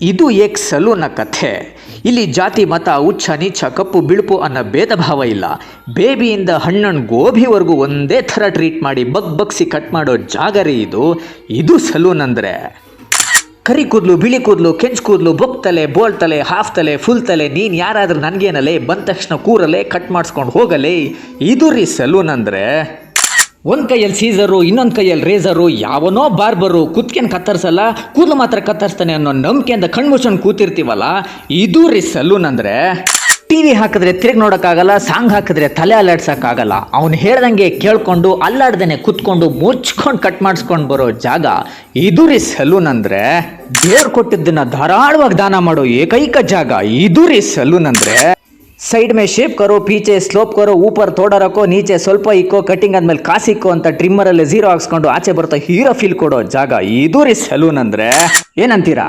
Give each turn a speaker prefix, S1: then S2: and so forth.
S1: ಇದು ಏಕ್ ಸಲೂನ ಕಥೆ. ಇಲ್ಲಿ ಜಾತಿ ಮತ ಉಚ್ಚ ನೀಚ ಕಪ್ಪು ಬಿಳುಪು ಅನ್ನೋ ಭೇದ ಭಾವ ಇಲ್ಲ. ಬೇಬಿಯಿಂದ ಹಣ್ಣಣ್ಣು ಗೋಬಿವರೆಗೂ ಒಂದೇ ಥರ ಟ್ರೀಟ್ ಮಾಡಿ ಬಗ್ಸಿ ಕಟ್ ಮಾಡೋ ಜಾಗ ರೀ ಇದು ಸಲೂನ್ ಅಂದರೆ. ಕರಿ ಕೂದಲು, ಬಿಳಿ ಕೂದಲು, ಕೆಂಚು ಕೂದಲು, ಬೊಕ್ತಲೆ, ಬೋಳ್ತಲೆ, ಹಾಫ್ ತಲೆ, ಫುಲ್ ತಲೆ, ನೀನು ಯಾರಾದ್ರೂ ನನಗೇನಲ್ಲೇ ಬಂದ ತಕ್ಷಣ ಕೂರಲ್ಲೇ ಕಟ್ ಮಾಡಿಸ್ಕೊಂಡು ಹೋಗಲೇ. ಇದು ರೀ ಸಲೂನ್ ಅಂದರೆ. ಒಂದು ಕೈಯಲ್ಲಿ ಸೀಸರು, ಇನ್ನೊಂದು ಕೈಯಲ್ಲಿ ರೇಸರು, ಯಾವನೋ ಬಾರ್ಬರು ಕುತ್ಕೆನ ಕತ್ತರಿಸಲ್ಲ, ಕೂದಲು ಮಾತ್ರ ಕತ್ತರಿಸ್ತಾನೆ ಅನ್ನೋ ನಂಬಿಕೆಯಿಂದ ಕಣ್ಮುಚ್ಕೊಂಡು ಕೂತಿರ್ತೀವಲ್ಲ, ಇದು ರೀ ಸಲೂನ್ ಅಂದರೆ. ಟಿವಿ ಹಾಕಿದ್ರೆ ತಿರುಗಿ ನೋಡೋಕ್ಕಾಗಲ್ಲ, ಸಾಂಗ್ ಹಾಕಿದ್ರೆ ತಲೆ ಅಲ್ಲಾಡ್ಸೋಕ್ಕಾಗಲ್ಲ. ಅವ್ನು ಹೇಳ್ದಂಗೆ ಕೇಳ್ಕೊಂಡು ಅಲ್ಲಾಡ್ದೇನೆ ಕುತ್ಕೊಂಡು ಮುಚ್ಕೊಂಡು ಕಟ್ ಮಾಡಿಸ್ಕೊಂಡು ಬರೋ ಜಾಗ ಇದು ರೀ ಸಲೂನ್ ಅಂದರೆ. ದೇವ್ರು ಕೊಟ್ಟಿದ್ದನ್ನ ಧಾರಾಳವಾಗಿ ದಾನ ಮಾಡೋ ಏಕೈಕ ಜಾಗ ಇದು ರೀ ಸಲೂನ್ ಅಂದರೆ. ಸೈಡ್ ಮೇ ಶೇಪ್ ಕರೋ, ಪೀಚೆ ಸ್ಲೋಪ್ ಕರೋ, ಊಪರ್ ತೋಡ ರಕ್ಕೋ, ನೀಚೆ ಸ್ವಲ್ಪ ಇಕ್ಕೋ, ಕಟಿಂಗ್ ಆದ್ಮೇಲೆ ಕಾಸಿಕ್ಕೋ ಅಂತ ಟ್ರಿಮ್ಮರಲ್ಲಿ ಝೀರೋ ಹಾಕ್ಸ್ಕೊಂಡು ಆಚೆ ಬರ್ತಾ ಹೀರೋ ಫೀಲ್ ಕೊಡೋ ಜಾಗ ಇದು ರೀ ಸಲೂನ್ ಅಂದರೆ. ಏನಂತೀರಾ?